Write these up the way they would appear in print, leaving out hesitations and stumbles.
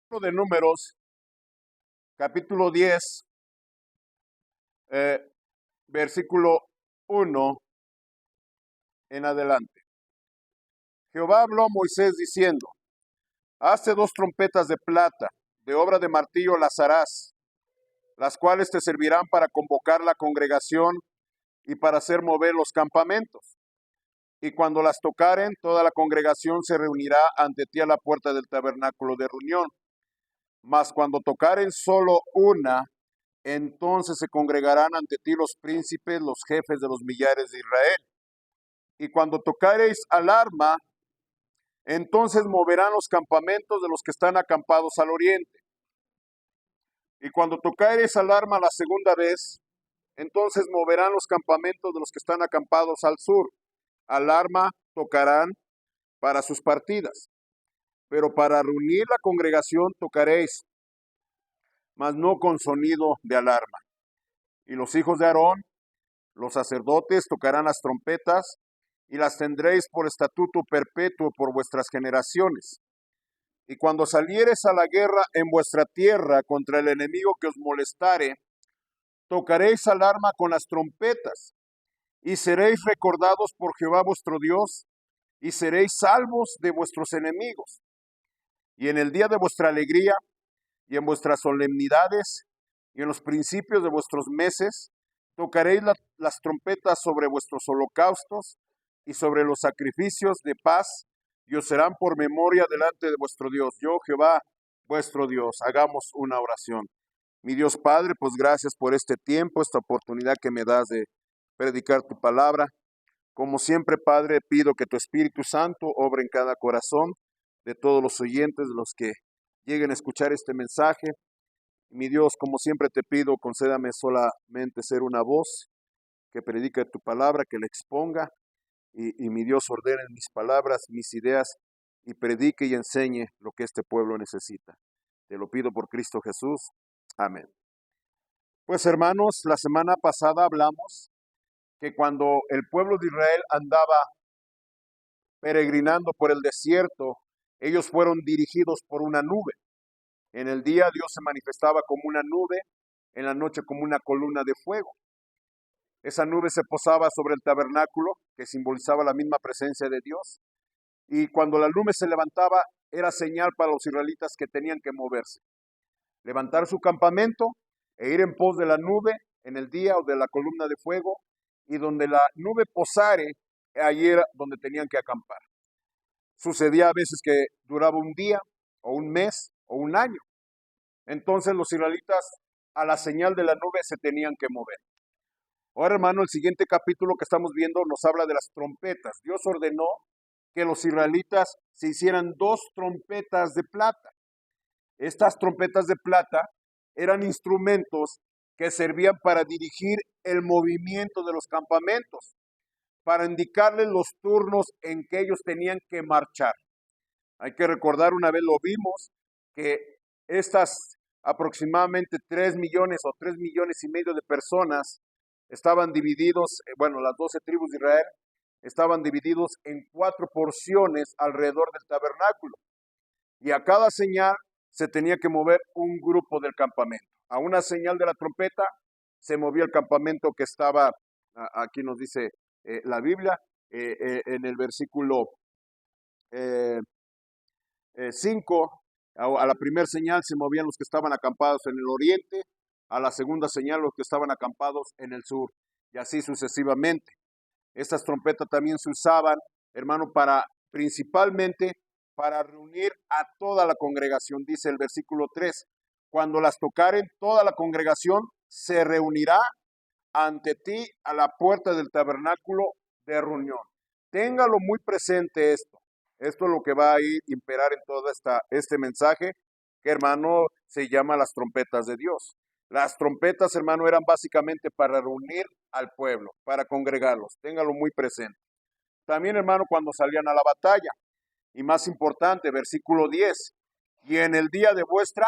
De Números, capítulo 10, eh, versículo 1 en adelante. Jehová habló a Moisés diciendo: Hazte 2 trompetas de plata, de obra de martillo las harás, las cuales te servirán para convocar la congregación y para hacer mover los campamentos. Y cuando las tocaren, toda la congregación se reunirá ante ti a la puerta del tabernáculo de reunión. Mas cuando tocaren solo una, entonces se congregarán ante ti los príncipes, los jefes de los millares de Israel. Y cuando tocareis alarma, entonces moverán los campamentos de los que están acampados al oriente. Y cuando tocareis alarma la segunda vez, entonces moverán los campamentos de los que están acampados al sur. Alarma tocarán para sus partidas. Pero para reunir la congregación tocaréis, mas no con sonido de alarma. Y los hijos de Aarón, los sacerdotes, tocarán las trompetas, y las tendréis por estatuto perpetuo por vuestras generaciones. Y cuando saliereis a la guerra en vuestra tierra contra el enemigo que os molestare, tocaréis alarma con las trompetas, y seréis recordados por Jehová vuestro Dios, y seréis salvos de vuestros enemigos. Y en el día de vuestra alegría, y en vuestras solemnidades, y en los principios de vuestros meses, tocaréis las trompetas sobre vuestros holocaustos y sobre los sacrificios de paz, y os serán por memoria delante de vuestro Dios. Yo, Jehová, vuestro Dios. Hagamos una oración. Mi Dios Padre, pues gracias por este tiempo, esta oportunidad que me das de predicar tu palabra. Como siempre, Padre, pido que tu Espíritu Santo obre en cada corazón de todos los oyentes, de los que lleguen a escuchar este mensaje. Mi Dios, como siempre te pido, concédame solamente ser una voz que predique tu palabra, que la exponga, y mi Dios ordene mis palabras, mis ideas, y predique y enseñe lo que este pueblo necesita. Te lo pido por Cristo Jesús. Amén. Pues hermanos, la semana pasada hablamos que cuando el pueblo de Israel andaba peregrinando por el desierto, ellos fueron dirigidos por una nube. En el día Dios se manifestaba como una nube, en la noche como una columna de fuego. Esa nube se posaba sobre el tabernáculo, que simbolizaba la misma presencia de Dios. Y cuando la nube se levantaba, era señal para los israelitas que tenían que moverse. Levantar su campamento e ir en pos de la nube en el día o de la columna de fuego, y donde la nube posare, allí era donde tenían que acampar. Sucedía a veces que duraba un día, o un mes, o un año. Entonces los israelitas, a la señal de la nube, se tenían que mover. Ahora, hermano, el siguiente capítulo que estamos viendo nos habla de las trompetas. Dios ordenó que los israelitas se hicieran 2 trompetas de plata. Estas trompetas de plata eran instrumentos que servían para dirigir el movimiento de los campamentos, para indicarles los turnos en que ellos tenían que marchar. Hay que recordar, una vez lo vimos, que estas aproximadamente 3 millones o 3 millones y medio de personas estaban divididos, las 12 tribus de Israel estaban divididos en 4 porciones alrededor del tabernáculo. Y a cada señal se tenía que mover un grupo del campamento. A una señal de la trompeta se movía el campamento que estaba, aquí nos dice la Biblia, en el versículo 5, a la primera señal se movían los que estaban acampados en el oriente, a la segunda señal los que estaban acampados en el sur, y así sucesivamente. Estas trompetas también se usaban, hermano, principalmente para reunir a toda la congregación. Dice el versículo 3, cuando las tocaren, toda la congregación se reunirá ante ti a la puerta del tabernáculo de reunión. Téngalo muy presente esto. Esto es lo que va a imperar en todo este mensaje, que, hermano, se llama las trompetas de Dios. Las trompetas, hermano, eran básicamente para reunir al pueblo, para congregarlos. Téngalo muy presente. También, hermano, cuando salían a la batalla. Y más importante, versículo 10, y en el día de vuestra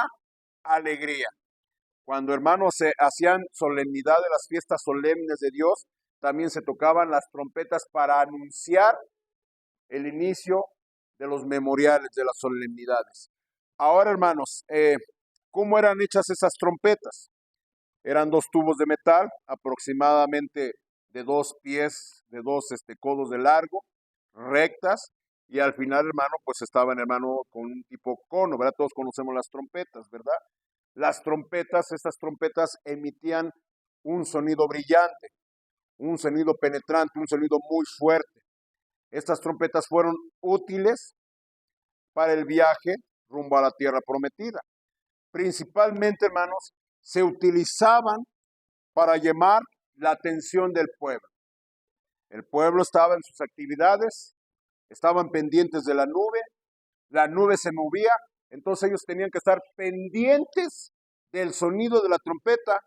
alegría. Cuando, hermanos, se hacían solemnidad de las fiestas solemnes de Dios, también se tocaban las trompetas para anunciar el inicio de los memoriales, de las solemnidades. Ahora, hermanos, ¿cómo eran hechas esas trompetas? Eran dos tubos de metal, aproximadamente de 2 pies, de 2 codos de largo, rectas, y al final, hermano, pues estaban, hermano, con un tipo cono, ¿verdad? Todos conocemos las trompetas, ¿verdad? Las trompetas, estas trompetas emitían un sonido brillante, un sonido penetrante, un sonido muy fuerte. Estas trompetas fueron útiles para el viaje rumbo a la tierra prometida. Principalmente, hermanos, se utilizaban para llamar la atención del pueblo. El pueblo estaba en sus actividades, estaban pendientes de la nube se movía, entonces ellos tenían que estar pendientes del sonido de la trompeta,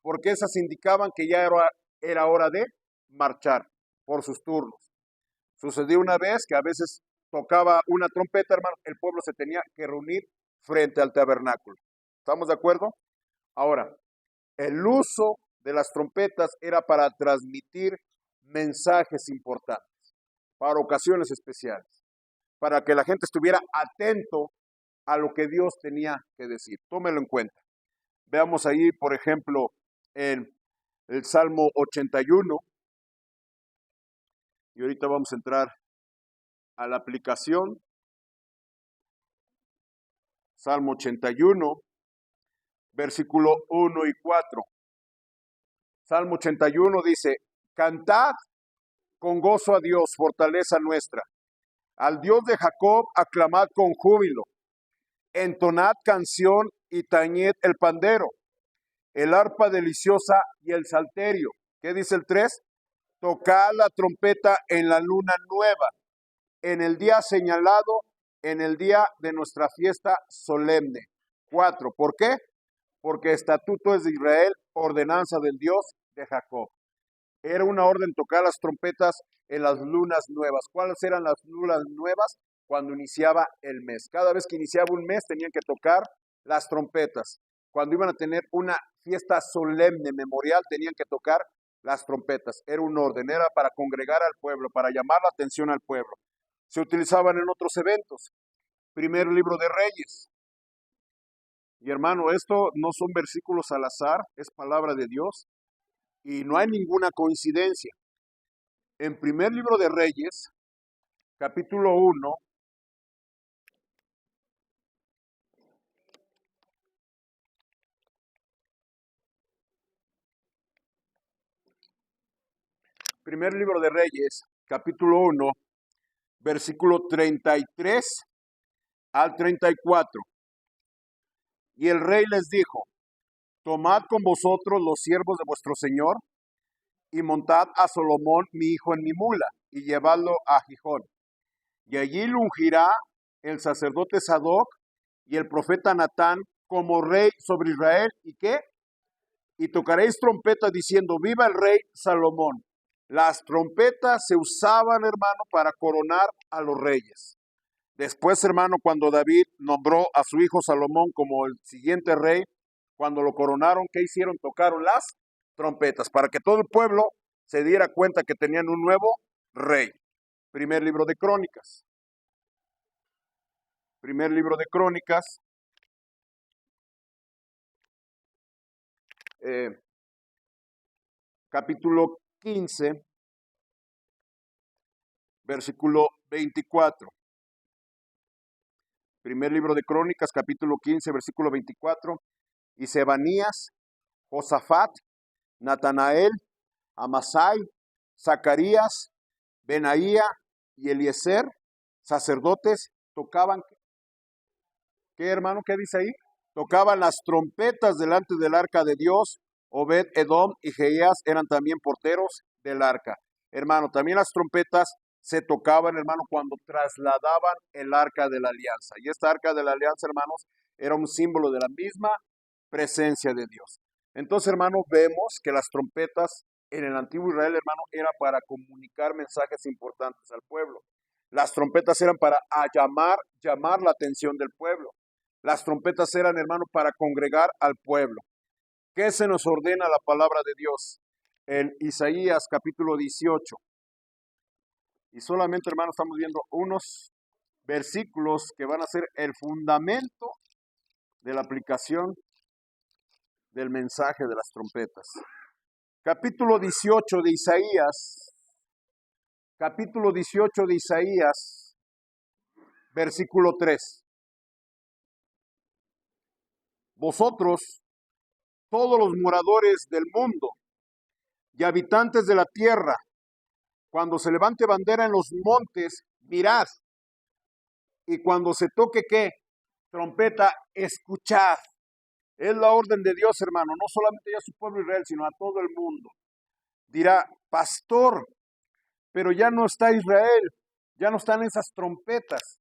porque esas indicaban que ya era hora de marchar por sus turnos. Sucedió una vez que a veces tocaba una trompeta, hermano, el pueblo se tenía que reunir frente al tabernáculo. ¿Estamos de acuerdo? Ahora, el uso de las trompetas era para transmitir mensajes importantes, para ocasiones especiales, para que la gente estuviera atento a lo que Dios tenía que decir. Tómelo en cuenta. Veamos ahí, por ejemplo, en el Salmo 81, y ahorita vamos a entrar a la aplicación. Salmo 81, versículo 1 y 4. Salmo 81 dice, cantad con gozo a Dios, fortaleza nuestra. Al Dios de Jacob aclamad con júbilo. Entonad canción y tañed el pandero, el arpa deliciosa y el salterio. ¿Qué dice el 3? Tocad la trompeta en la luna nueva, en el día señalado, en el día de nuestra fiesta solemne. 4. ¿Por qué? Porque estatuto es de Israel, ordenanza del Dios de Jacob. Era una orden tocar las trompetas en las lunas nuevas. ¿Cuáles eran las lunas nuevas? Cuando iniciaba el mes. Cada vez que iniciaba un mes tenían que tocar las trompetas. Cuando iban a tener una fiesta solemne, memorial, tenían que tocar las trompetas. Era un orden, era para congregar al pueblo, para llamar la atención al pueblo. Se utilizaban en otros eventos. Primer libro de Reyes. Y hermano, esto no son versículos al azar, es palabra de Dios. Y no hay ninguna coincidencia. En primer libro de Reyes, capítulo 1, primer libro de Reyes, capítulo 1, versículo 33 al 34. Y el rey les dijo, tomad con vosotros los siervos de vuestro señor y montad a Salomón mi hijo en mi mula y llevadlo a Gijón. Y allí lo ungirá el sacerdote Sadoc y el profeta Natán como rey sobre Israel. ¿Y qué? Y tocaréis trompetas diciendo, viva el rey Salomón. Las trompetas se usaban, hermano, para coronar a los reyes. Después, hermano, cuando David nombró a su hijo Salomón como el siguiente rey, cuando lo coronaron, ¿qué hicieron? Tocaron las trompetas para que todo el pueblo se diera cuenta que tenían un nuevo rey. Primer libro de Crónicas. Primer libro de Crónicas. Capítulo 15, versículo 24. Primer libro de Crónicas, capítulo 15, versículo 24. Y Sebanías, Josafat, Natanael, Amasai, Zacarías, Benaía y Eliezer, sacerdotes, tocaban, ¿qué hermano? ¿Qué dice ahí? Tocaban las trompetas delante del arca de Dios. Obed, Edom y Jeías eran también porteros del arca. Hermano, también las trompetas se tocaban, hermano, cuando trasladaban el arca de la alianza. Y esta arca de la alianza, hermanos, era un símbolo de la misma presencia de Dios. Entonces, hermano, vemos que las trompetas en el antiguo Israel, hermano, era para comunicar mensajes importantes al pueblo. Las trompetas eran para llamar la atención del pueblo. Las trompetas eran, hermano, para congregar al pueblo. ¿Qué se nos ordena la palabra de Dios? En Isaías capítulo 18. Y solamente, hermano, estamos viendo unos versículos que van a ser el fundamento de la aplicación del mensaje de las trompetas. Capítulo 18 de Isaías, versículo 3. Vosotros, todos los moradores del mundo y habitantes de la tierra, cuando se levante bandera en los montes, mirad, y cuando se toque, ¿qué? Trompeta, escuchad. Es la orden de Dios, hermano, no solamente a su pueblo Israel, sino a todo el mundo. Dirá, pastor, pero ya no está Israel, ya no están esas trompetas.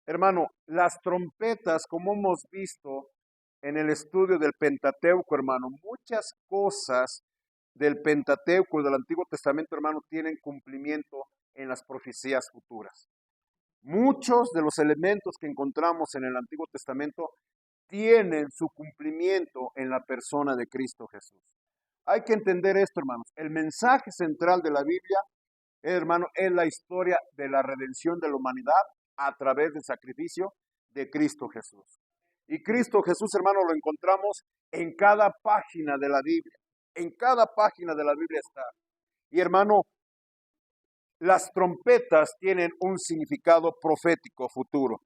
Hermano, las trompetas, como hemos visto en el estudio del Pentateuco, hermano, muchas cosas del Pentateuco, del Antiguo Testamento, hermano, tienen cumplimiento en las profecías futuras. Muchos de los elementos que encontramos en el Antiguo Testamento tienen su cumplimiento en la persona de Cristo Jesús. Hay que entender esto, hermanos. El mensaje central de la Biblia, hermano, es la historia de la redención de la humanidad a través del sacrificio de Cristo Jesús. Y Cristo Jesús, hermano, lo encontramos en cada página de la Biblia. En cada página de la Biblia está. Y hermano, las trompetas tienen un significado profético futuro.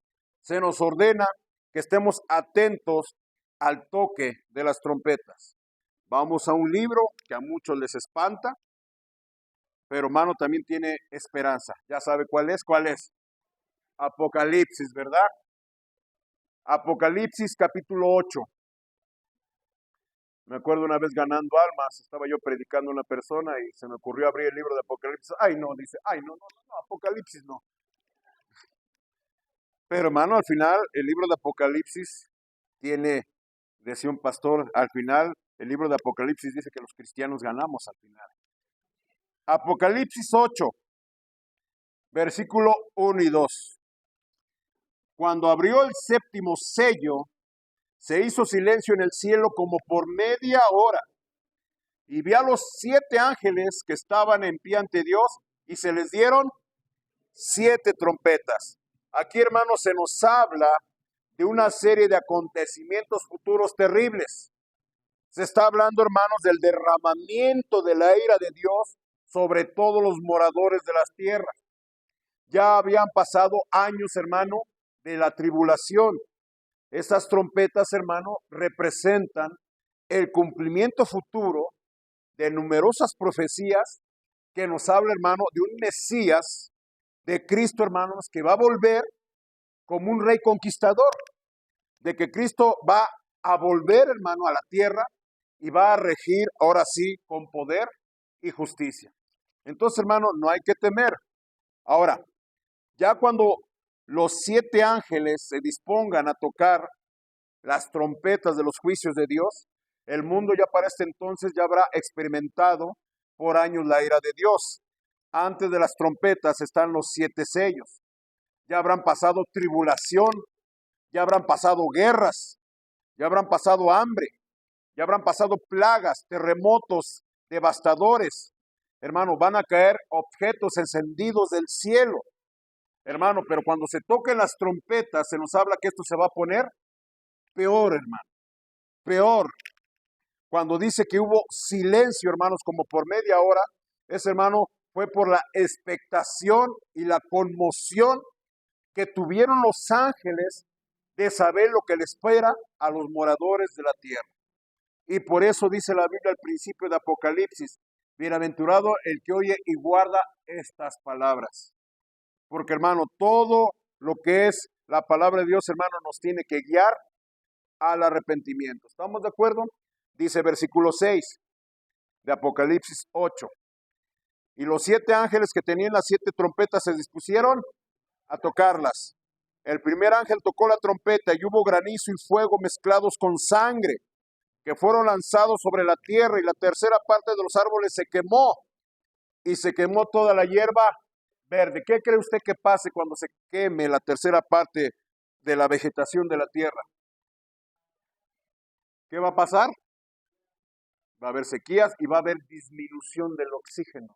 Se nos ordena que estemos atentos al toque de las trompetas. Vamos a un libro que a muchos les espanta, pero hermano también tiene esperanza. ¿Ya sabe cuál es? ¿Cuál es? Apocalipsis, ¿verdad? Apocalipsis capítulo 8. Me acuerdo una vez ganando almas, estaba yo predicando a una persona y se me ocurrió abrir el libro de Apocalipsis. Ay, no, dice, ay, no, Apocalipsis no. Pero hermano, al final el libro de Apocalipsis tiene, decía un pastor, al final el libro de Apocalipsis dice que los cristianos ganamos al final. Apocalipsis 8, versículo 1 y 2. Cuando abrió el séptimo sello, se hizo silencio en el cielo como por media hora. Y vi a los 7 ángeles que estaban en pie ante Dios y se les dieron 7 trompetas. Aquí, hermanos, se nos habla de una serie de acontecimientos futuros terribles. Se está hablando, hermanos, del derramamiento de la ira de Dios sobre todos los moradores de las tierras. Ya habían pasado años, hermano, de la tribulación. Estas trompetas, hermano, representan el cumplimiento futuro de numerosas profecías que nos habla, hermano, de un Mesías, de Cristo, hermanos, que va a volver como un rey conquistador, de que Cristo va a volver, hermano, a la tierra y va a regir, ahora sí, con poder y justicia. Entonces, hermano, no hay que temer. Ahora, ya cuando los 7 ángeles se dispongan a tocar las trompetas de los juicios de Dios, el mundo ya para este entonces ya habrá experimentado por años la ira de Dios. Antes de las trompetas están los 7 sellos. Ya habrán pasado tribulación, ya habrán pasado guerras, ya habrán pasado hambre, ya habrán pasado plagas, terremotos devastadores. Hermano, van a caer objetos encendidos del cielo. Hermano, pero cuando se toquen las trompetas, se nos habla que esto se va a poner peor, hermano. Peor. Cuando dice que hubo silencio, hermanos, como por media hora, ese, hermano, fue por la expectación y la conmoción que tuvieron los ángeles de saber lo que les espera a los moradores de la tierra. Y por eso dice la Biblia al principio de Apocalipsis, bienaventurado el que oye y guarda estas palabras. Porque, hermano, todo lo que es la palabra de Dios, hermano, nos tiene que guiar al arrepentimiento. ¿Estamos de acuerdo? Dice versículo 6 de Apocalipsis 8. Y los 7 ángeles que tenían las 7 trompetas se dispusieron a tocarlas. El primer ángel tocó la trompeta y hubo granizo y fuego mezclados con sangre que fueron lanzados sobre la tierra, y la tercera parte de los árboles se quemó y se quemó toda la hierba verde. ¿Qué cree usted que pase cuando se queme la tercera parte de la vegetación de la tierra? ¿Qué va a pasar? Va a haber sequías y va a haber disminución del oxígeno.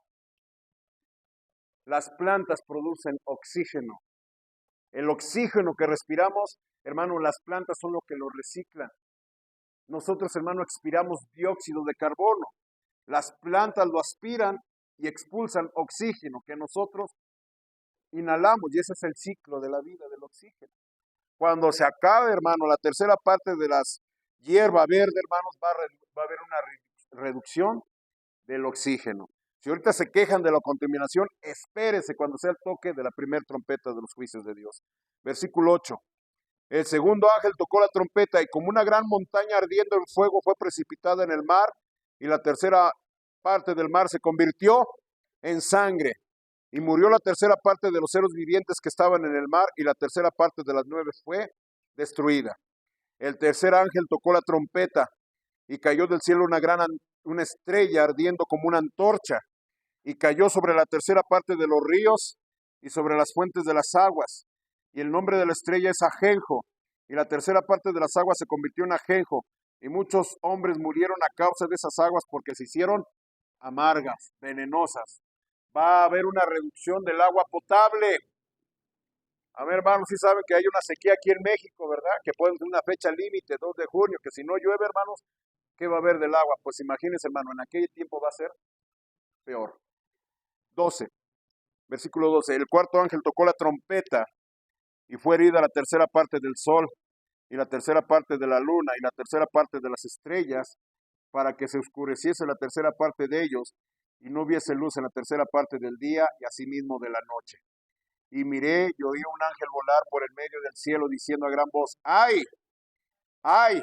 Las plantas producen oxígeno. El oxígeno que respiramos, hermano, las plantas son lo que lo reciclan. Nosotros, hermano, expiramos dióxido de carbono. Las plantas lo aspiran y expulsan oxígeno que nosotros inhalamos, y ese es el ciclo de la vida del oxígeno. Cuando se acabe, hermano, la tercera parte de las hierba verde, hermanos, va a haber una reducción del oxígeno. Si ahorita se quejan de la contaminación, espérese cuando sea el toque de la primera trompeta de los juicios de Dios. Versículo 8. El segundo ángel tocó la trompeta y como una gran montaña ardiendo en fuego fue precipitada en el mar y la tercera parte del mar se convirtió en sangre. Y murió la tercera parte de los seres vivientes que estaban en el mar y la tercera parte de las 9 fue destruida. El tercer ángel tocó la trompeta y cayó del cielo una estrella ardiendo como una antorcha y cayó sobre la tercera parte de los ríos y sobre las fuentes de las aguas. Y el nombre de la estrella es Ajenjo, y la tercera parte de las aguas se convirtió en ajenjo, y muchos hombres murieron a causa de esas aguas porque se hicieron amargas, venenosas. Va a haber una reducción del agua potable. A ver, hermanos, sí saben que hay una sequía aquí en México, ¿verdad? Que pueden tener una fecha límite, 2 de junio, que si no llueve, hermanos, ¿qué va a haber del agua? Pues imagínense, hermano, en aquel tiempo va a ser peor. 12, versículo 12. El cuarto ángel tocó la trompeta y fue herida la tercera parte del sol y la tercera parte de la luna y la tercera parte de las estrellas, para que se oscureciese la tercera parte de ellos y no hubiese luz en la tercera parte del día y asimismo de la noche. Y miré y oí un ángel volar por el medio del cielo diciendo a gran voz: ¡ay! ¡ay!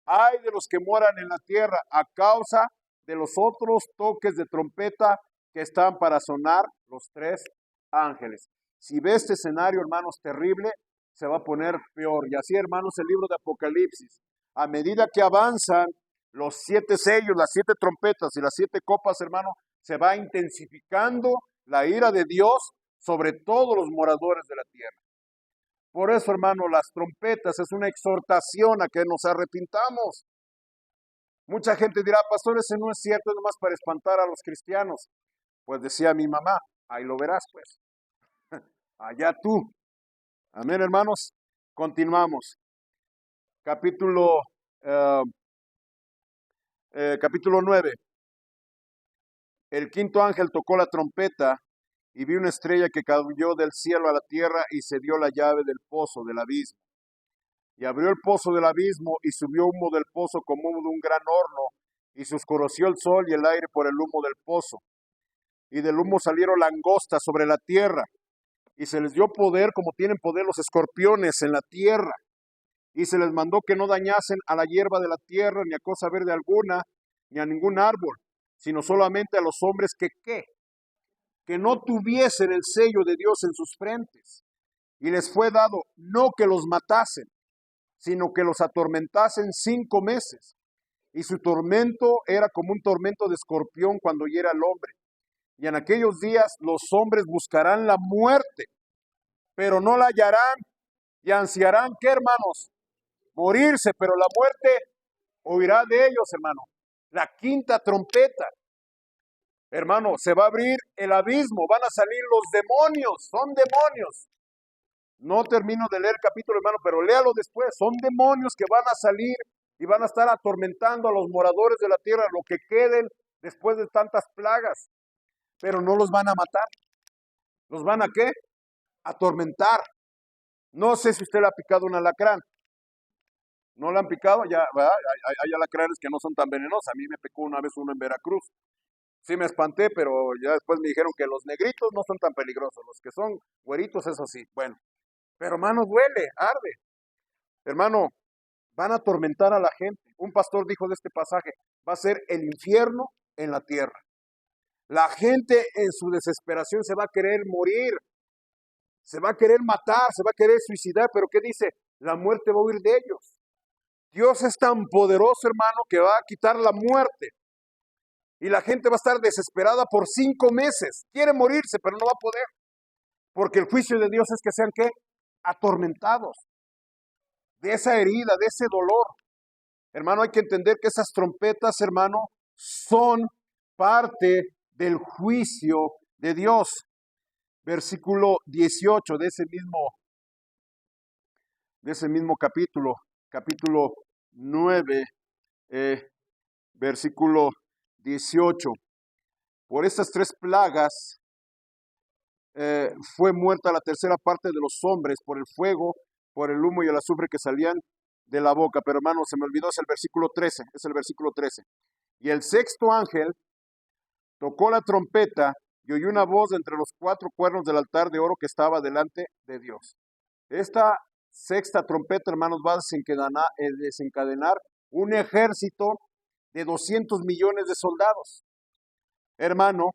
¡ay de los que moran en la tierra a causa de los otros toques de trompeta que están para sonar los 3 ángeles! Si ve este escenario, hermanos, terrible, se va a poner peor. Y así, hermanos, el libro de Apocalipsis, a medida que avanzan los 7 sellos, las 7 trompetas y las 7 copas, hermano, se va intensificando la ira de Dios sobre todos los moradores de la tierra. Por eso, hermano, las trompetas es una exhortación a que nos arrepintamos. Mucha gente dirá: pastor, ese no es cierto, es nomás para espantar a los cristianos. Pues decía mi mamá, ahí lo verás pues. Allá tú. Amén, hermanos. Continuamos. Capítulo 9. El quinto ángel tocó la trompeta y vi una estrella que cayó del cielo a la tierra y se dio la llave del pozo del abismo. Y abrió el pozo del abismo y subió humo del pozo como humo de un gran horno y se oscureció el sol y el aire por el humo del pozo. Y del humo salieron langostas sobre la tierra y se les dio poder como tienen poder los escorpiones en la tierra. Y se les mandó que no dañasen a la hierba de la tierra, ni a cosa verde alguna, ni a ningún árbol, sino solamente a los hombres que no tuviesen el sello de Dios en sus frentes. Y les fue dado no que los matasen, sino que los atormentasen 5 meses. Y su tormento era como un tormento de escorpión cuando hiera al hombre. Y en aquellos días los hombres buscarán la muerte, pero no la hallarán, y ansiarán, ¿qué, hermanos? Morirse, pero la muerte huirá de ellos, hermano. La quinta trompeta, hermano, se va a abrir el abismo, van a salir los demonios, son demonios. No termino de leer el capítulo, hermano, pero léalo después. Son demonios que van a salir y van a estar atormentando a los moradores de la tierra, lo que queden después de tantas plagas. Pero no los van a matar. ¿Los van a qué? Atormentar. No sé si usted le ha picado un alacrán. ¿No le han picado? Ya, ¿verdad? Hay alacranes que no son tan venenosos. A mí me picó una vez uno en Veracruz. Sí me espanté, pero ya después me dijeron que los negritos no son tan peligrosos. Los que son güeritos, eso sí. Bueno, pero hermano, duele, arde. Hermano, van a atormentar a la gente. Un pastor dijo de este pasaje: va a ser el infierno en la tierra. La gente en su desesperación se va a querer morir, se va a querer matar, se va a querer suicidar, pero ¿qué dice? La muerte va a huir de ellos. Dios es tan poderoso, hermano, que va a quitar la muerte. Y la gente va a estar desesperada por 5 meses. Quiere morirse, pero no va a poder. Porque el juicio de Dios es que sean, ¿qué? Atormentados. De esa herida, de ese dolor. Hermano, hay que entender que esas trompetas, hermano, son parte del juicio de Dios. Versículo 18 de ese mismo de ese mismo capítulo, capítulo 9, versículo 18. Por estas 3 plagas fue muerta la tercera parte de los hombres por el fuego, por el humo y el azufre que salían de la boca. Pero hermano, se me olvidó, es el versículo 13, es el versículo 13. Y el sexto ángel tocó la trompeta y oyó una voz entre los 4 cuernos del altar de oro que estaba delante de Dios. Esta sexta trompeta, hermanos, va a desencadenar un ejército de 200 millones de soldados, hermano,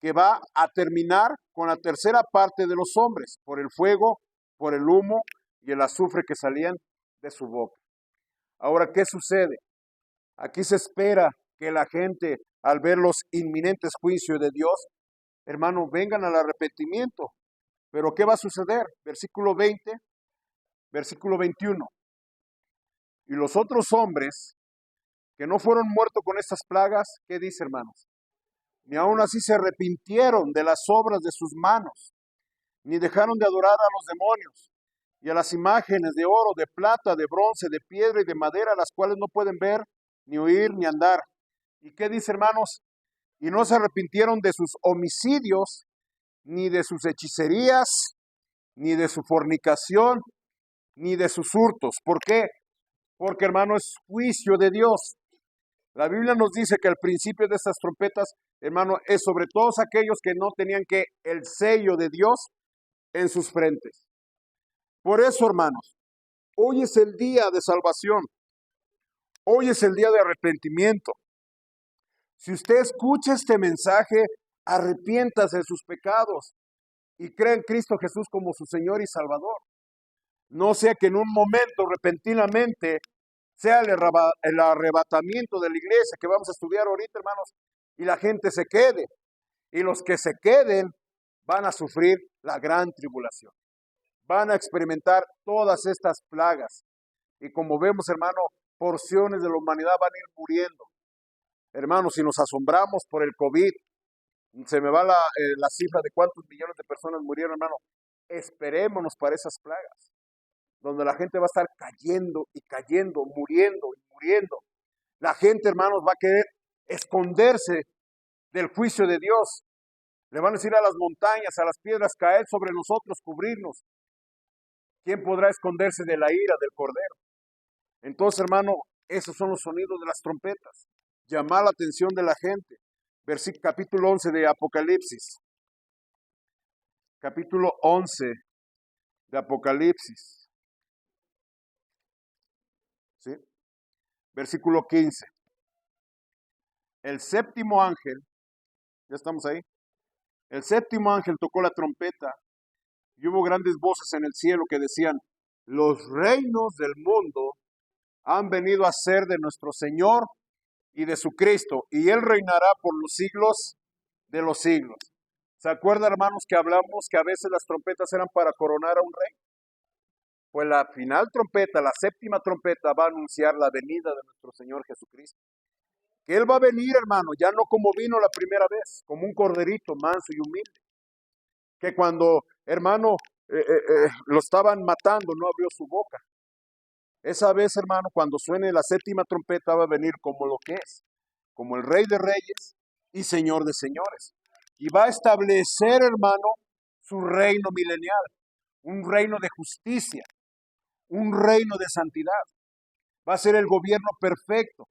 que va a terminar con la tercera parte de los hombres, por el fuego, por el humo y el azufre que salían de su boca. Ahora, ¿qué sucede? Aquí se espera que la gente, al ver los inminentes juicios de Dios, hermano, vengan al arrepentimiento. Pero ¿qué va a suceder? Versículo 20, versículo 21. Y los otros hombres que no fueron muertos con estas plagas, ¿qué dice, hermanos? Ni aun así se arrepintieron de las obras de sus manos, ni dejaron de adorar a los demonios y a las imágenes de oro, de plata, de bronce, de piedra y de madera, las cuales no pueden ver, ni oír, ni andar. ¿Y qué dice, hermanos? Y no se arrepintieron de sus homicidios, ni de sus hechicerías, ni de su fornicación, ni de sus hurtos. ¿Por qué? Porque, hermano, es juicio de Dios. La Biblia nos dice que al principio de estas trompetas, hermano, es sobre todos aquellos que no tenían que el sello de Dios en sus frentes. Por eso, hermanos, hoy es el día de salvación. Hoy es el día de arrepentimiento. Si usted escucha este mensaje, arrepiéntase de sus pecados y cree en Cristo Jesús como su Señor y Salvador. No sea que en un momento, repentinamente, sea el arrebatamiento de la iglesia que vamos a estudiar ahorita, hermanos, y la gente se quede. Y los que se queden van a sufrir la gran tribulación. Van a experimentar todas estas plagas. Y como vemos, hermano, porciones de la humanidad van a ir muriendo. Hermanos, si nos asombramos por el COVID, se me va la cifra de cuántos millones de personas murieron, hermano. Esperémonos para esas plagas, donde la gente va a estar cayendo y cayendo, muriendo y muriendo. La gente, hermanos, va a querer esconderse del juicio de Dios. Le van a decir a las montañas, a las piedras, caer sobre nosotros, cubrirnos. ¿Quién podrá esconderse de la ira del Cordero? Entonces, hermano, esos son los sonidos de las trompetas. Llamar la atención de la gente. Capítulo 11 de Apocalipsis. Capítulo 11 de Apocalipsis. ¿Sí? Versículo 15. El séptimo ángel, ya estamos ahí. El séptimo ángel tocó la trompeta y hubo grandes voces en el cielo que decían: los reinos del mundo han venido a ser de nuestro Señor y de su Cristo, y Él reinará por los siglos de los siglos. ¿Se acuerdan, hermanos, que hablamos que a veces las trompetas eran para coronar a un rey? Pues la final trompeta, la séptima trompeta, va a anunciar la venida de nuestro Señor Jesucristo. Que Él va a venir, hermano, ya no como vino la primera vez, como un corderito manso y humilde. Que cuando, hermano, lo estaban matando, no abrió su boca. Esa vez, hermano, cuando suene la séptima trompeta, va a venir como lo que es, como el Rey de Reyes y Señor de Señores. Y va a establecer, hermano, su reino milenial, un reino de justicia, un reino de santidad. Va a ser el gobierno perfecto.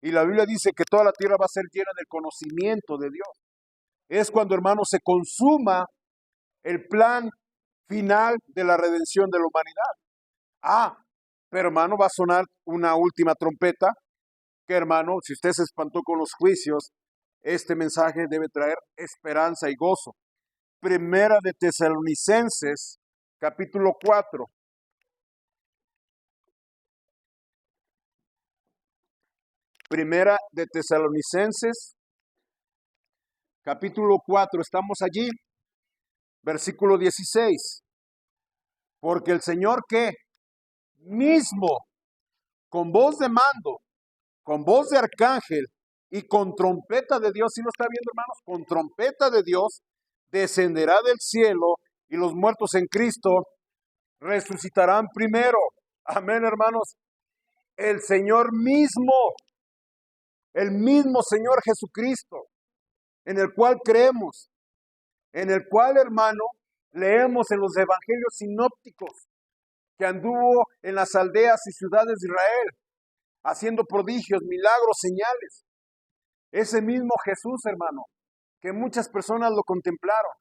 Y la Biblia dice que toda la tierra va a ser llena del conocimiento de Dios. Es cuando, hermano, se consuma el plan final de la redención de la humanidad. Pero, hermano, va a sonar una última trompeta, que, hermano, si usted se espantó con los juicios, este mensaje debe traer esperanza y gozo. Primera de Tesalonicenses, capítulo 4. Primera de Tesalonicenses, capítulo 4, estamos allí, versículo 16. Porque el Señor, ¿qué? Mismo, con voz de mando, con voz de arcángel y con trompeta de Dios, ¿sí lo está viendo, hermanos? Con trompeta de Dios, descenderá del cielo y los muertos en Cristo resucitarán primero. Amén, hermanos. El mismo Señor Jesucristo, en el cual creemos, en el cual, hermano, leemos en los evangelios sinópticos, que anduvo en las aldeas y ciudades de Israel, haciendo prodigios, milagros, señales. Ese mismo Jesús, hermano, que muchas personas lo contemplaron.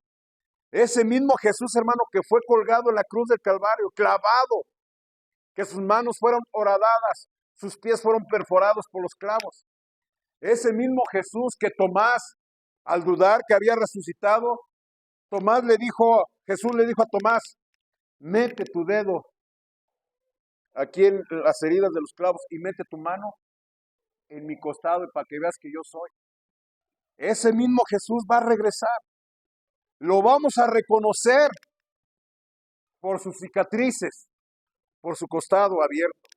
Ese mismo Jesús, hermano, que fue colgado en la cruz del Calvario, clavado, que sus manos fueron horadadas, sus pies fueron perforados por los clavos. Ese mismo Jesús que Tomás, al dudar que había resucitado, Jesús le dijo a Tomás, mete tu dedo aquí en las heridas de los clavos y mete tu mano en mi costado para que veas que yo soy. Ese mismo Jesús va a regresar. Lo vamos a reconocer por sus cicatrices, por su costado abierto.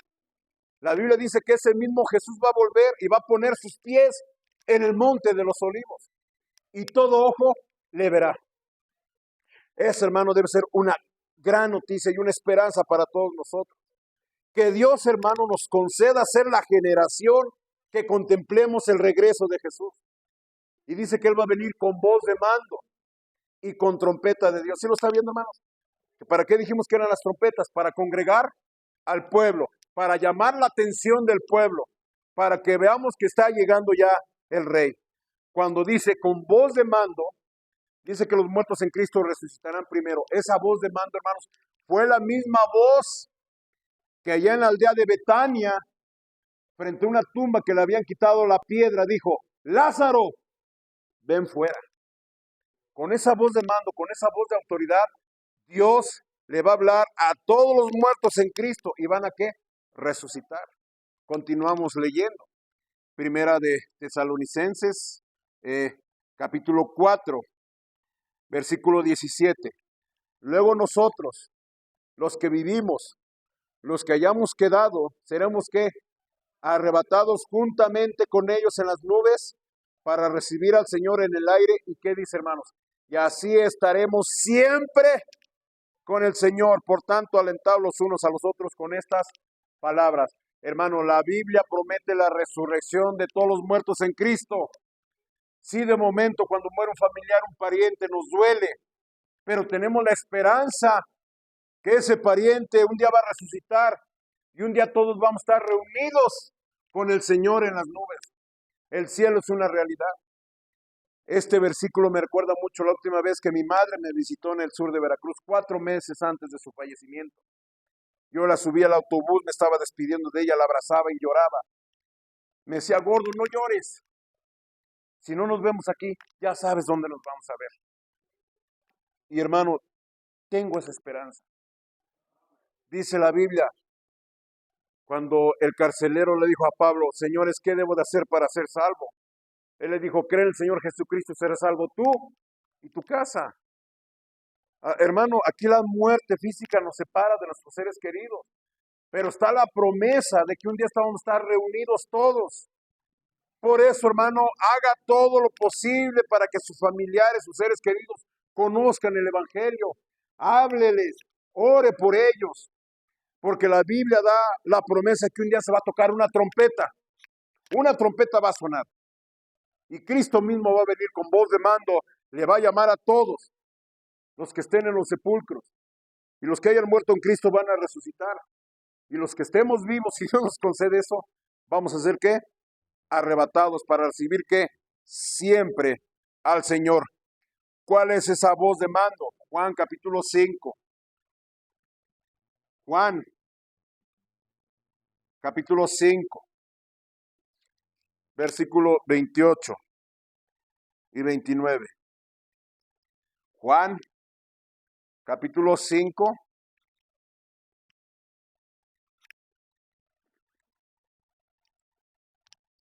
La Biblia dice que ese mismo Jesús va a volver y va a poner sus pies en el monte de los olivos. Y todo ojo le verá. Eso, hermano, debe ser una gran noticia y una esperanza para todos nosotros. Que Dios, hermano, nos conceda ser la generación que contemplemos el regreso de Jesús. Y dice que Él va a venir con voz de mando y con trompeta de Dios. ¿Sí lo está viendo, hermanos? ¿Para qué dijimos que eran las trompetas? Para congregar al pueblo, para llamar la atención del pueblo, para que veamos que está llegando ya el Rey. Cuando dice con voz de mando, dice que los muertos en Cristo resucitarán primero. Esa voz de mando, hermanos, fue la misma voz que allá en la aldea de Betania, frente a una tumba que le habían quitado la piedra, dijo, Lázaro, ven fuera. Con esa voz de mando, con esa voz de autoridad, Dios le va a hablar a todos los muertos en Cristo y van a ¿qué? Resucitar. Continuamos leyendo. Primera de Tesalonicenses, capítulo 4, versículo 17. Luego nosotros, los que vivimos, los que hayamos quedado, seremos ¿qué? Arrebatados juntamente con ellos en las nubes para recibir al Señor en el aire. ¿Y qué dice, hermanos? Y así estaremos siempre con el Señor. Por tanto, alentados los unos a los otros con estas palabras. Hermano, la Biblia promete la resurrección de todos los muertos en Cristo. Sí, de momento, cuando muere un familiar, un pariente, nos duele, pero tenemos la esperanza que ese pariente un día va a resucitar y un día todos vamos a estar reunidos con el Señor en las nubes. El cielo es una realidad. Este versículo me recuerda mucho la última vez que mi madre me visitó en el sur de Veracruz, 4 meses antes de su fallecimiento. Yo la subí al autobús, me estaba despidiendo de ella, la abrazaba y lloraba. Me decía, gordo, no llores. Si no nos vemos aquí, ya sabes dónde nos vamos a ver. Y hermano, tengo esa esperanza. Dice la Biblia, cuando el carcelero le dijo a Pablo, señores, ¿qué debo de hacer para ser salvo? Él le dijo, cree en el Señor Jesucristo, serás salvo tú y tu casa. Hermano, aquí la muerte física nos separa de nuestros seres queridos, pero está la promesa de que un día vamos a estar reunidos todos. Por eso, hermano, haga todo lo posible para que sus familiares, sus seres queridos, conozcan el Evangelio. Hábleles, ore por ellos, porque la Biblia da la promesa que un día se va a tocar una trompeta. Una trompeta va a sonar. Y Cristo mismo va a venir con voz de mando, le va a llamar a todos los que estén en los sepulcros. Y los que hayan muerto en Cristo van a resucitar. Y los que estemos vivos, si Dios nos concede eso, vamos a ser ¿qué? Arrebatados para recibir ¿qué? Siempre al Señor. ¿Cuál es esa voz de mando? Juan capítulo 5. Juan capítulo 5. Versículo 28 y 29. Juan, capítulo 5.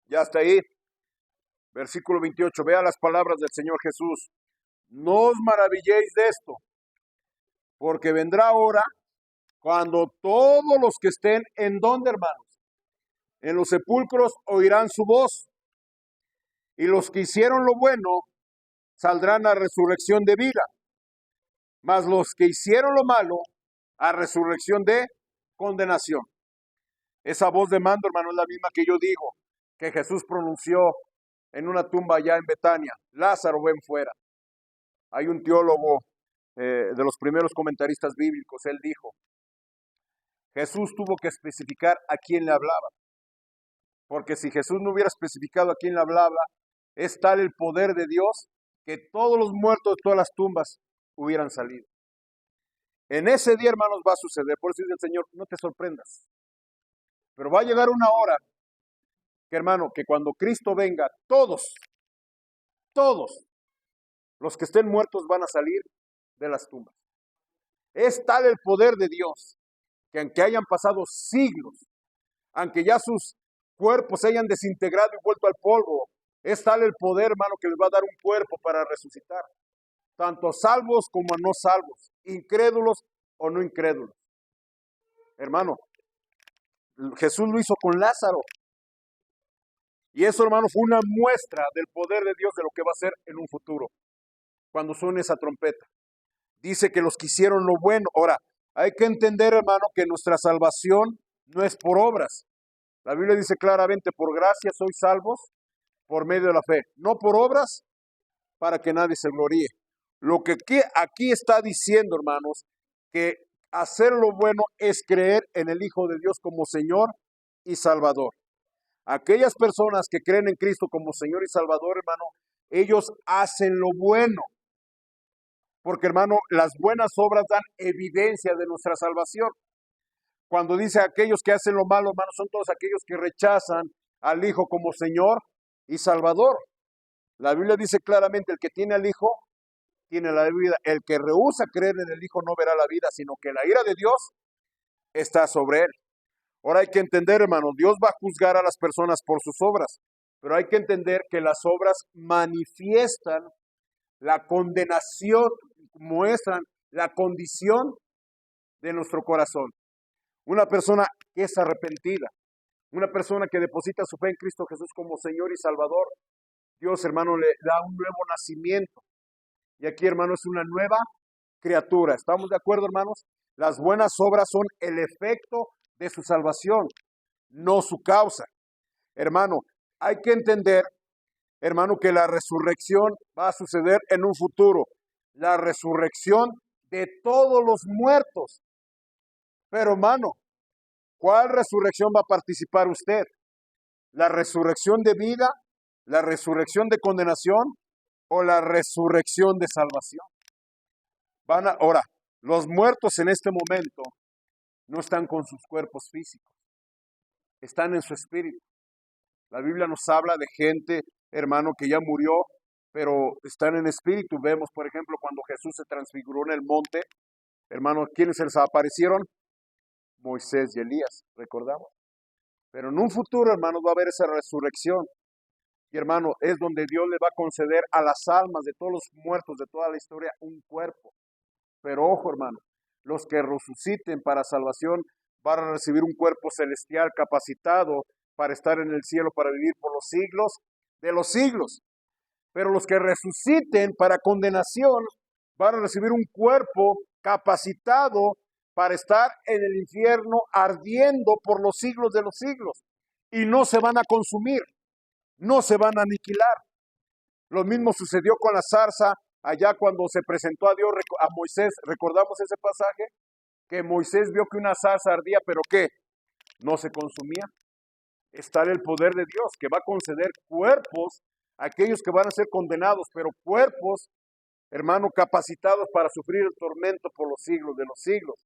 Ya está ahí. Versículo 28. Vea las palabras del Señor Jesús. No os maravilléis de esto, porque vendrá hora cuando todos los que estén en donde, hermanos, en los sepulcros oirán su voz, y los que hicieron lo bueno saldrán a resurrección de vida, mas los que hicieron lo malo a resurrección de condenación. Esa voz de mando, hermano, es la misma que yo digo, que Jesús pronunció en una tumba allá en Betania. Lázaro, ven fuera. Hay un teólogo de los primeros comentaristas bíblicos, él dijo, Jesús tuvo que especificar a quién le hablaba, porque si Jesús no hubiera especificado a quién le hablaba, es tal el poder de Dios que todos los muertos de todas las tumbas hubieran salido. En ese día, hermanos, va a suceder. Por eso dice el Señor, no te sorprendas. Pero va a llegar una hora, que hermano, que cuando Cristo venga, todos los que estén muertos van a salir de las tumbas. Es tal el poder de Dios, que aunque hayan pasado siglos, aunque ya sus cuerpos se hayan desintegrado y vuelto al polvo, es tal el poder, hermano, que les va a dar un cuerpo para resucitar. Tanto salvos como no salvos, incrédulos o no incrédulos. Hermano, Jesús lo hizo con Lázaro. Y eso, hermano, fue una muestra del poder de Dios de lo que va a hacer en un futuro, cuando suene esa trompeta. Dice que los que hicieron lo bueno. Ahora, hay que entender, hermano, que nuestra salvación no es por obras. La Biblia dice claramente, por gracia sois salvos por medio de la fe, no por obras para que nadie se gloríe. Lo que aquí está diciendo, hermanos, que hacer lo bueno es creer en el Hijo de Dios como Señor y Salvador. Aquellas personas que creen en Cristo como Señor y Salvador, hermano, ellos hacen lo bueno. Porque, hermano, las buenas obras dan evidencia de nuestra salvación. Cuando dice aquellos que hacen lo malo, hermano, son todos aquellos que rechazan al Hijo como Señor y Salvador. La Biblia dice claramente, el que tiene al Hijo, tiene la vida. El que rehúsa creer en el Hijo no verá la vida, sino que la ira de Dios está sobre él. Ahora hay que entender, hermano, Dios va a juzgar a las personas por sus obras, pero hay que entender que las obras manifiestan la condenación, muestran la condición de nuestro corazón. Una persona que es arrepentida, una persona que deposita su fe en Cristo Jesús como Señor y Salvador, Dios, hermano, le da un nuevo nacimiento. Y aquí, hermano, es una nueva criatura. ¿Estamos de acuerdo, hermanos? Las buenas obras son el efecto de su salvación, no su causa. Hermano, hay que entender, hermano, que la resurrección va a suceder en un futuro. La resurrección de todos los muertos. Pero, hermano, ¿cuál resurrección va a participar usted? ¿La resurrección de vida? ¿La resurrección de condenación? ¿O la resurrección de salvación? Ahora, los muertos en este momento no están con sus cuerpos físicos, están en su espíritu. La Biblia nos habla de gente, hermano, que ya murió, pero están en espíritu. Vemos, por ejemplo, cuando Jesús se transfiguró en el monte, hermano, ¿quiénes se les aparecieron? Moisés y Elías, recordamos. Pero en un futuro, hermano, va a haber esa resurrección. Y hermano, es donde Dios le va a conceder a las almas de todos los muertos de toda la historia un cuerpo. Pero ojo, hermano, los que resuciten para salvación van a recibir un cuerpo celestial capacitado para estar en el cielo, para vivir por los siglos de los siglos. Pero los que resuciten para condenación van a recibir un cuerpo capacitado para estar en el infierno ardiendo por los siglos de los siglos. Y no se van a consumir, no se van a aniquilar. Lo mismo sucedió con la zarza allá cuando se presentó a Dios, a Moisés. ¿Recordamos ese pasaje? Que Moisés vio que una zarza ardía, pero ¿qué? No se consumía. Está el poder de Dios, que va a conceder cuerpos a aquellos que van a ser condenados, pero cuerpos, hermano, capacitados para sufrir el tormento por los siglos de los siglos.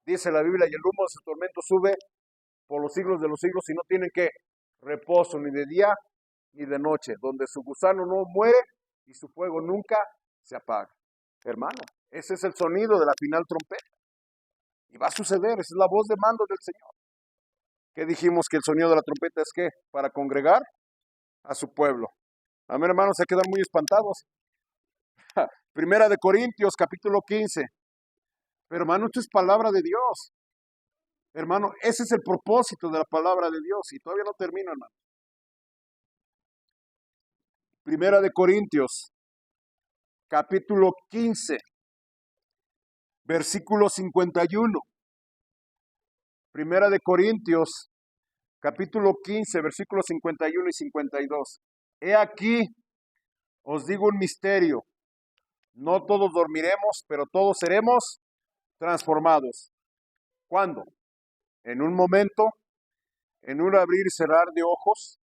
Dice la Biblia, y el humo de su tormento sube por los siglos de los siglos y no tienen que reposo ni de día ni de noche, donde su gusano no muere y su fuego nunca se apaga. Hermano, ese es el sonido de la final trompeta. Y va a suceder, esa es la voz de mando del Señor. ¿Qué dijimos? Que el sonido de la trompeta es ¿qué? Para congregar a su pueblo. Amén, hermanos, se quedan muy espantados. Primera de Corintios, capítulo 15. Pero hermano, esto es palabra de Dios. Hermano, ese es el propósito de la palabra de Dios. Y todavía no termina, hermano. Primera de Corintios, capítulo 15, versículo 51. Primera de Corintios, capítulo 15, versículos 51 y 52. He aquí, os digo un misterio. No todos dormiremos, pero todos seremos transformados. ¿Cuándo? En un momento, en un abrir y cerrar de ojos,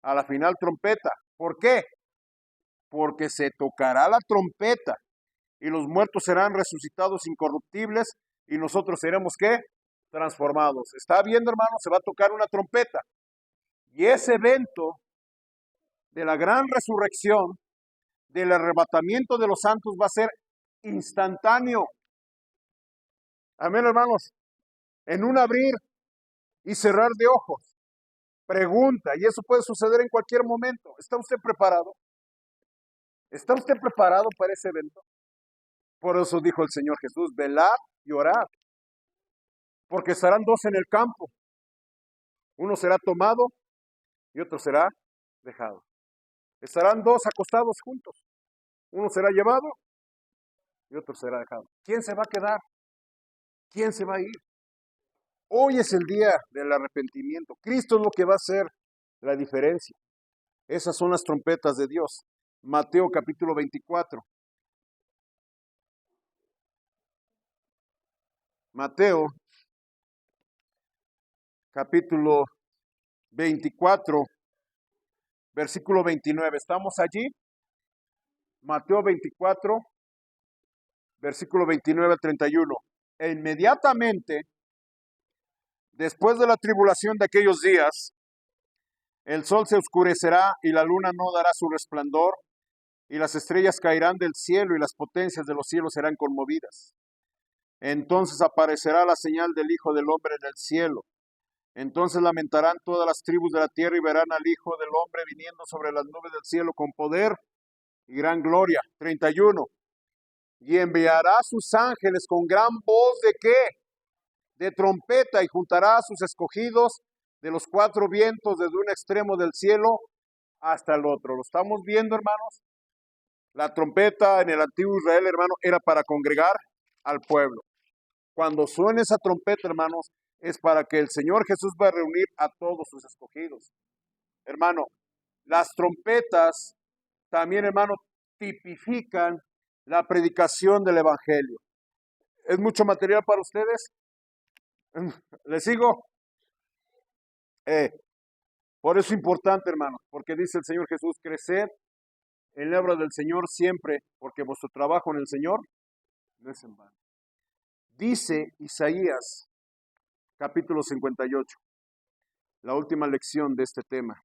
a la final trompeta. ¿Por qué? Porque se tocará la trompeta y los muertos serán resucitados incorruptibles y nosotros seremos ¿qué? Transformados. ¿Está viendo, hermano? Se va a tocar una trompeta. Y ese evento de la gran resurrección, del arrebatamiento de los santos va a ser instantáneo. Amén, hermanos. En un abrir y cerrar de ojos. Pregunta, y eso puede suceder en cualquier momento. ¿Está usted preparado? ¿Está usted preparado para ese evento? Por eso dijo el Señor Jesús, velad y orad, porque estarán dos en el campo. Uno será tomado y otro será dejado. Estarán dos acostados juntos. Uno será llevado y otro será dejado. ¿Quién se va a quedar? ¿Quién se va a ir? Hoy es el día del arrepentimiento. Cristo es lo que va a hacer la diferencia. Esas son las trompetas de Dios. Mateo capítulo 24. Mateo capítulo 24, versículo 29. ¿Estamos allí? Mateo 24, versículo 29 al 31. E inmediatamente, después de la tribulación de aquellos días, el sol se oscurecerá y la luna no dará su resplandor, y las estrellas caerán del cielo y las potencias de los cielos serán conmovidas. Entonces aparecerá la señal del Hijo del Hombre en el cielo. Entonces lamentarán todas las tribus de la tierra y verán al Hijo del Hombre viniendo sobre las nubes del cielo con poder y gran gloria. 31. Y enviará a sus ángeles con gran voz de ¿qué? De trompeta, y juntará a sus escogidos de los cuatro vientos desde un extremo del cielo hasta el otro. ¿Lo estamos viendo, hermanos? La trompeta en el antiguo Israel, hermano, era para congregar al pueblo. Cuando suene esa trompeta, hermanos, es para que el Señor Jesús va a reunir a todos sus escogidos. Hermano, las trompetas también, hermano, tipifican la predicación del Evangelio. ¿Es mucho material para ustedes? ¿Les sigo? Por eso es importante, hermano, porque dice el Señor Jesús, creced en la obra del Señor siempre, porque vuestro trabajo en el Señor no es en vano. Dice Isaías, capítulo 58, la última lección de este tema.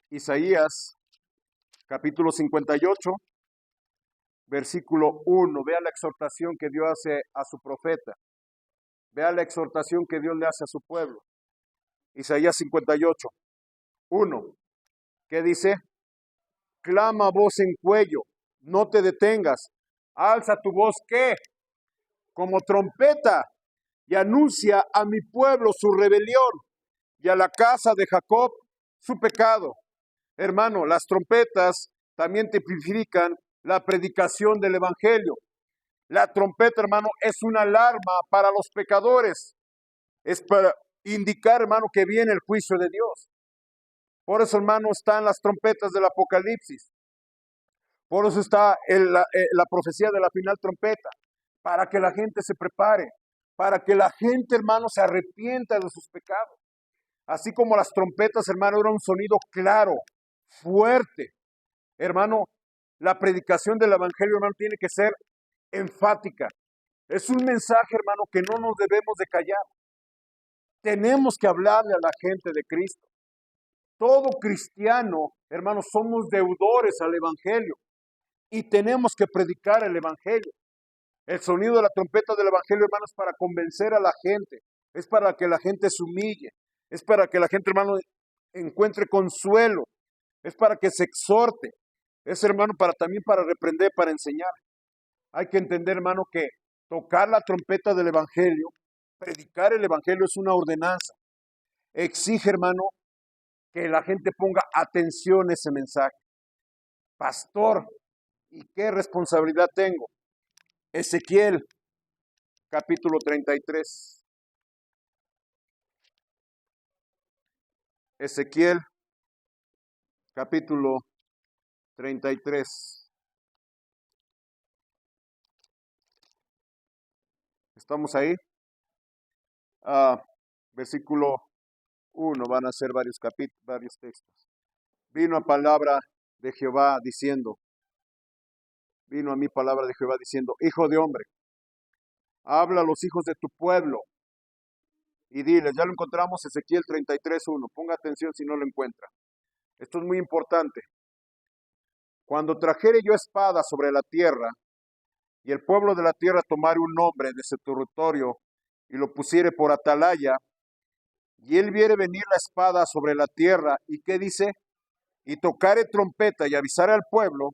Isaías, capítulo 58, versículo 1. Vea la exhortación que Dios hace a su profeta. Vea la exhortación que Dios le hace a su pueblo. Isaías 58, 1. ¿Qué dice? Clama voz en cuello, no te detengas. Alza tu voz, ¿qué? Como trompeta, y anuncia a mi pueblo su rebelión y a la casa de Jacob su pecado. Hermano, las trompetas también tipifican la predicación del Evangelio. La trompeta, hermano, es una alarma para los pecadores. Es para indicar, hermano, que viene el juicio de Dios. Por eso, hermano, están las trompetas del Apocalipsis. Por eso está la profecía de la final trompeta. Para que la gente se prepare. Para que la gente, hermano, se arrepienta de sus pecados. Así como las trompetas, hermano, era un sonido claro, fuerte. Hermano, la predicación del Evangelio, hermano, tiene que ser enfática. Es un mensaje, hermano, que no nos debemos de callar. Tenemos que hablarle a la gente de Cristo. Todo cristiano, hermano, somos deudores al Evangelio y tenemos que predicar el Evangelio. El sonido de la trompeta del Evangelio, hermano, es para convencer a la gente, es para que la gente se humille, es para que la gente, hermano, encuentre consuelo, es para que se exhorte, es, hermano, también para reprender, para enseñar. Hay que entender, hermano, que tocar la trompeta del Evangelio, predicar el Evangelio es una ordenanza. Exige, hermano, que la gente ponga atención a ese mensaje. Pastor, ¿y qué responsabilidad tengo? Ezequiel, capítulo 33. Ezequiel, capítulo 33. ¿Estamos ahí? Versículo 1, van a ser varios varios textos. Vino a palabra de Jehová diciendo, vino a mí palabra de Jehová diciendo, hijo de hombre, habla a los hijos de tu pueblo y diles, ya lo encontramos, Ezequiel 33:1, ponga atención si no lo encuentra. Esto es muy importante. Cuando trajere yo espada sobre la tierra, y el pueblo de la tierra tomare un nombre de ese territorio, y lo pusiere por atalaya, y él viere venir la espada sobre la tierra, ¿y qué dice? Y tocare trompeta y avisare al pueblo,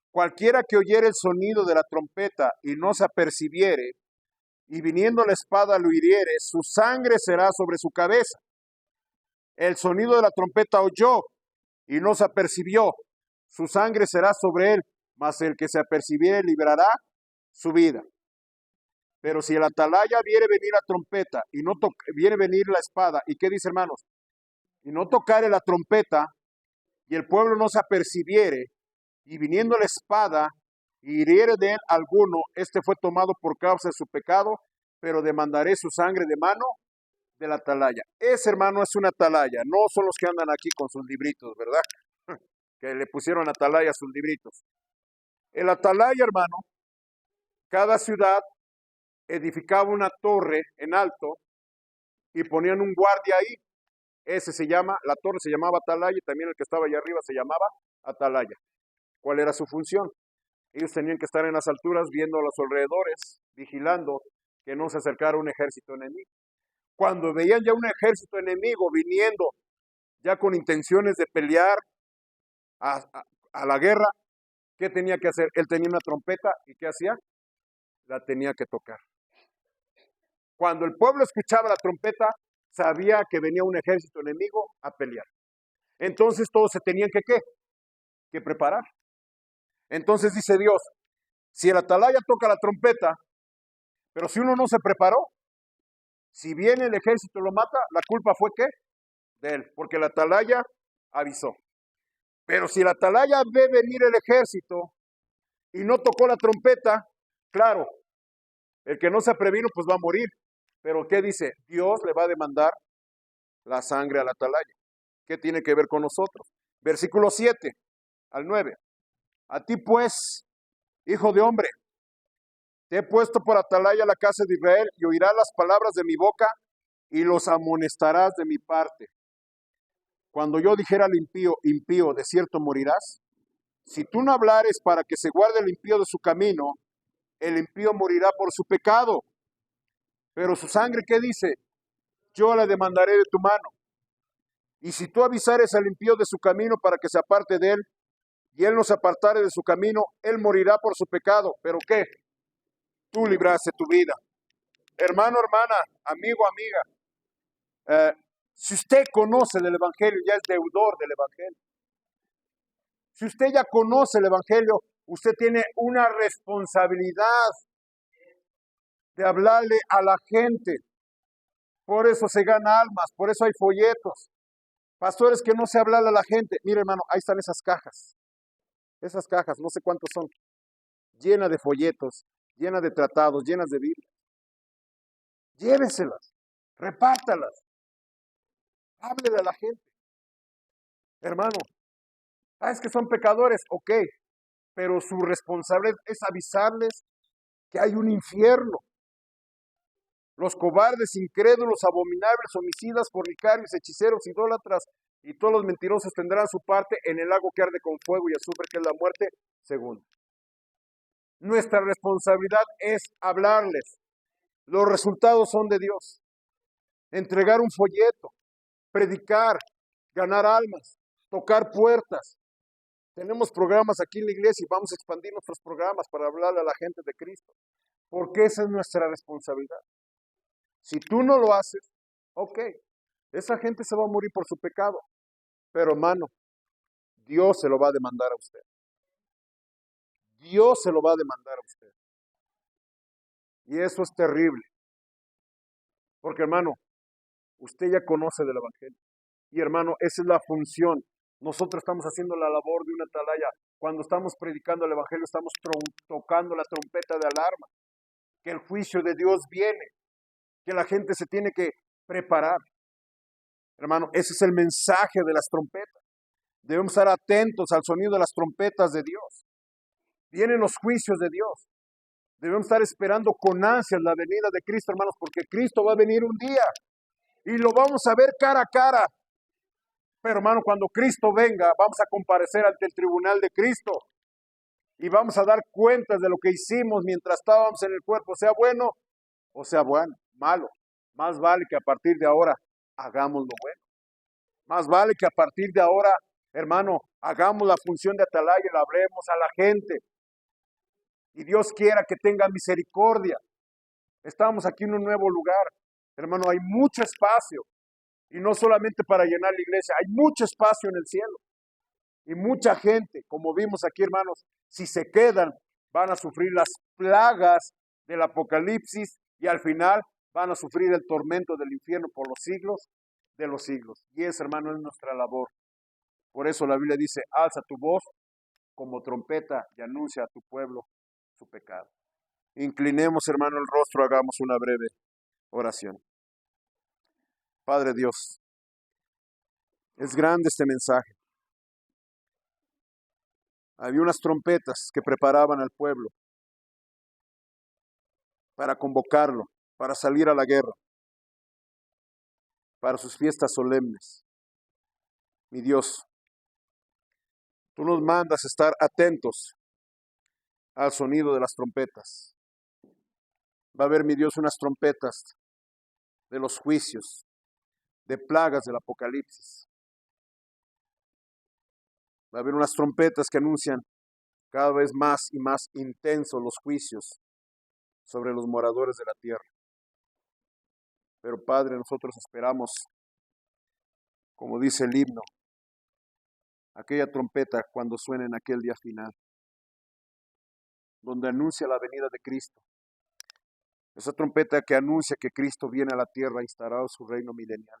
cualquiera que oyere el sonido de la trompeta y no se apercibiere, y viniendo la espada lo hiriere, su sangre será sobre su cabeza. El sonido de la trompeta oyó y no se apercibió, su sangre será sobre él, mas el que se apercibiere librará su vida. Pero si el atalaya viere venir la trompeta y no viere venir la espada, ¿y qué dice, hermanos? Y no tocare la trompeta y el pueblo no se apercibiere, y viniendo la espada y hiriere de él alguno, este fue tomado por causa de su pecado, pero demandaré su sangre de mano del atalaya. Ese, hermano, es una atalaya, no son los que andan aquí con sus libritos, ¿verdad? Que le pusieron atalaya a sus libritos. El atalaya, hermano, cada ciudad edificaba una torre en alto y ponían un guardia ahí. La torre se llamaba atalaya y también el que estaba allá arriba se llamaba atalaya. ¿Cuál era su función? Ellos tenían que estar en las alturas viendo a los alrededores, vigilando que no se acercara un ejército enemigo. Cuando veían ya un ejército enemigo viniendo, ya con intenciones de pelear a la guerra, ¿qué tenía que hacer? Él tenía una trompeta y ¿qué hacía? La tenía que tocar. Cuando el pueblo escuchaba la trompeta, sabía que venía un ejército enemigo a pelear. Entonces todos se tenían que preparar. Entonces dice Dios, si el atalaya toca la trompeta, pero si uno no se preparó, si viene el ejército y lo mata, la culpa fue ¿qué? De él, porque el atalaya avisó. Pero si el atalaya ve venir el ejército y no tocó la trompeta, claro, el que no se previno pues va a morir. Pero ¿qué dice? Dios le va a demandar la sangre al atalaya. ¿Qué tiene que ver con nosotros? Versículo 7 al 9. A ti pues, hijo de hombre, te he puesto por atalaya la casa de Israel y oirás las palabras de mi boca y los amonestarás de mi parte. Cuando yo dijera al impío, impío, de cierto morirás. Si tú no hablares para que se guarde el impío de su camino, el impío morirá por su pecado. Pero su sangre, ¿qué dice? Yo la demandaré de tu mano. Y si tú avisares al impío de su camino para que se aparte de él, y él no se apartare de su camino, él morirá por su pecado. ¿Pero qué? Tú libraste tu vida. Hermano, hermana, amigo, amiga, si usted conoce del Evangelio, ya es deudor del Evangelio. Si usted ya conoce el Evangelio, usted tiene una responsabilidad de hablarle a la gente. Por eso se gana almas, por eso hay folletos. Pastores que no se hablarle a la gente. Mire, hermano, ahí están esas cajas. Esas cajas, no sé cuántos son, llenas de folletos, llenas de tratados, llenas de Biblia. Lléveselas, repártalas, háblele a la gente. Hermano, es que son pecadores, ok, pero su responsabilidad es avisarles que hay un infierno. Los cobardes, incrédulos, abominables, homicidas, fornicarios, hechiceros, idólatras y todos los mentirosos tendrán su parte en el lago que arde con fuego y azufre, que es la muerte segunda. Nuestra responsabilidad es hablarles. Los resultados son de Dios. Entregar un folleto, predicar, ganar almas, tocar puertas. Tenemos programas aquí en la iglesia y vamos a expandir nuestros programas para hablarle a la gente de Cristo. Porque esa es nuestra responsabilidad. Si tú no lo haces, ok, esa gente se va a morir por su pecado. Pero hermano, Dios se lo va a demandar a usted. Dios se lo va a demandar a usted. Y eso es terrible. Porque hermano, usted ya conoce del Evangelio. Y hermano, esa es la función. Nosotros estamos haciendo la labor de una atalaya. Cuando estamos predicando el Evangelio, estamos tocando la trompeta de alarma, que el juicio de Dios viene, que la gente se tiene que preparar. Hermano, ese es el mensaje de las trompetas. Debemos estar atentos al sonido de las trompetas de Dios. Vienen los juicios de Dios. Debemos estar esperando con ansias la venida de Cristo, hermanos, porque Cristo va a venir un día y lo vamos a ver cara a cara. Pero hermano, cuando Cristo venga, vamos a comparecer ante el tribunal de Cristo y vamos a dar cuentas de lo que hicimos mientras estábamos en el cuerpo, sea bueno o sea malo. Más vale que a partir de ahora hagamos lo bueno. Más vale que a partir de ahora, hermano, hagamos la función de atalaya, le hablemos a la gente. Y Dios quiera que tenga misericordia. Estamos aquí en un nuevo lugar. Hermano, hay mucho espacio. Y no solamente para llenar la iglesia, hay mucho espacio en el cielo. Y mucha gente, como vimos aquí, hermanos, si se quedan, van a sufrir las plagas del Apocalipsis y al final van a sufrir el tormento del infierno por los siglos de los siglos. Y esa, hermano, es nuestra labor. Por eso la Biblia dice, alza tu voz como trompeta y anuncia a tu pueblo su pecado. Inclinemos, hermano, el rostro, hagamos una breve oración. Padre Dios, es grande este mensaje. Había unas trompetas que preparaban al pueblo para convocarlo, para salir a la guerra, para sus fiestas solemnes. Mi Dios, tú nos mandas estar atentos al sonido de las trompetas. Va a haber, mi Dios, unas trompetas de los juicios, de plagas del Apocalipsis. Va a haber unas trompetas que anuncian cada vez más y más intensos los juicios sobre los moradores de la tierra. Pero Padre, nosotros esperamos, como dice el himno, aquella trompeta cuando suene en aquel día final, donde anuncia la venida de Cristo. Esa trompeta que anuncia que Cristo viene a la tierra a instaurar su reino milenial.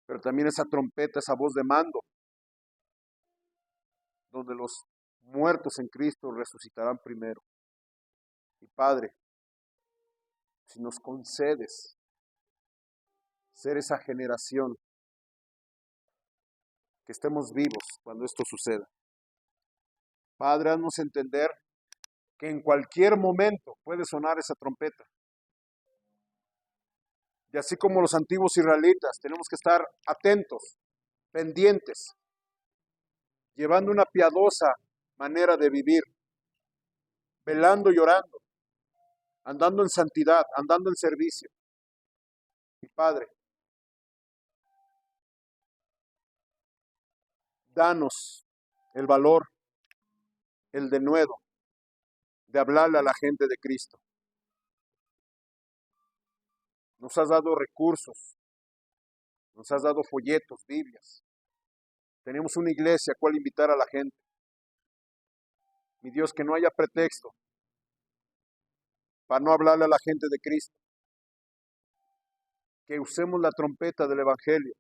Pero también esa trompeta, esa voz de mando, donde los muertos en Cristo resucitarán primero. Y Padre, si nos concedes ser esa generación, que estemos vivos cuando esto suceda. Padre, haznos entender que en cualquier momento puede sonar esa trompeta. Y así como los antiguos israelitas, tenemos que estar atentos, pendientes, llevando una piadosa manera de vivir, velando y orando, andando en santidad, andando en servicio. Y Padre, danos el valor, el denuedo de hablarle a la gente de Cristo. Nos has dado recursos, nos has dado folletos, Biblias. Tenemos una iglesia a cual invitar a la gente. Mi Dios, que no haya pretexto para no hablarle a la gente de Cristo. Que usemos la trompeta del Evangelio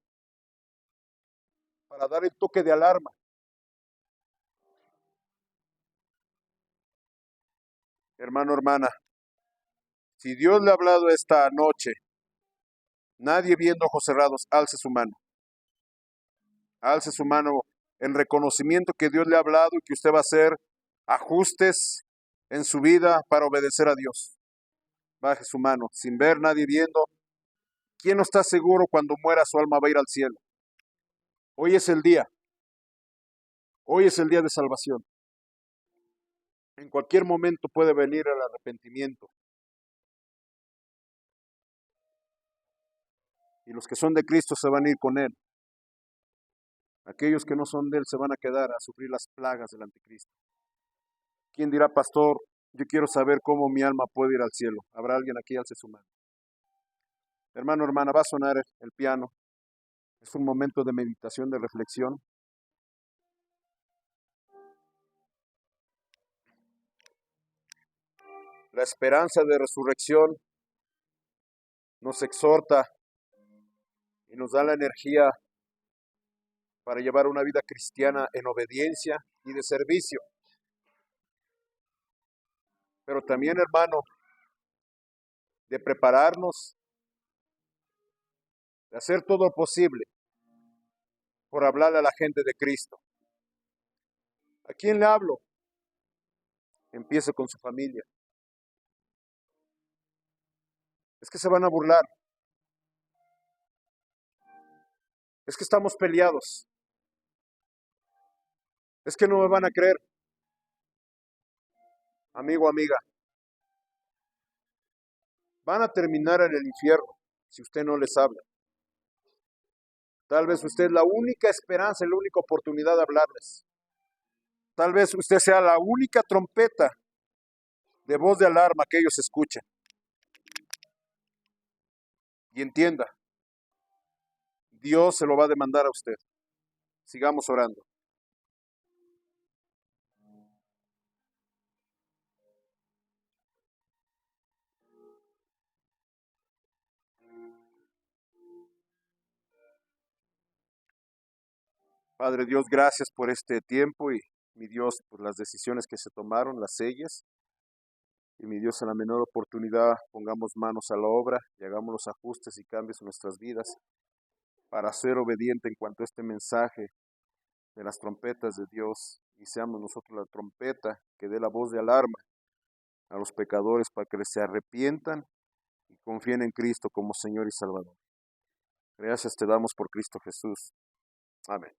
para dar el toque de alarma. Hermano, hermana, si Dios le ha hablado esta noche, nadie viendo ojos cerrados, alce su mano. Alce su mano en reconocimiento que Dios le ha hablado y que usted va a hacer ajustes en su vida para obedecer a Dios. Baje su mano, sin ver, nadie viendo. ¿Quién no está seguro cuando muera su alma va a ir al cielo? Hoy es el día. Hoy es el día de salvación. En cualquier momento puede venir el arrepentimiento. Y los que son de Cristo se van a ir con Él. Aquellos que no son de Él se van a quedar a sufrir las plagas del anticristo. ¿Quién dirá, pastor, yo quiero saber cómo mi alma puede ir al cielo? ¿Habrá alguien aquí? Alce su mano. Hermano, hermana, va a sonar el piano. Es un momento de meditación, de reflexión. La esperanza de resurrección nos exhorta y nos da la energía para llevar una vida cristiana en obediencia y de servicio. Pero también, hermano, de prepararnos, de hacer todo lo posible por hablarle a la gente de Cristo. ¿A quién le hablo? Empiece con su familia. Es que se van a burlar. Es que estamos peleados. Es que no me van a creer. Amigo, amiga, van a terminar en el infierno si usted no les habla. Tal vez usted es la única esperanza, la única oportunidad de hablarles. Tal vez usted sea la única trompeta de voz de alarma que ellos escuchen. Y entienda, Dios se lo va a demandar a usted. Sigamos orando. Padre Dios, gracias por este tiempo y mi Dios por las decisiones que se tomaron, las sellas. Y mi Dios, en la menor oportunidad pongamos manos a la obra y hagamos los ajustes y cambios en nuestras vidas para ser obediente en cuanto a este mensaje de las trompetas de Dios y seamos nosotros la trompeta que dé la voz de alarma a los pecadores para que se arrepientan y confíen en Cristo como Señor y Salvador. Gracias te damos por Cristo Jesús. Amén.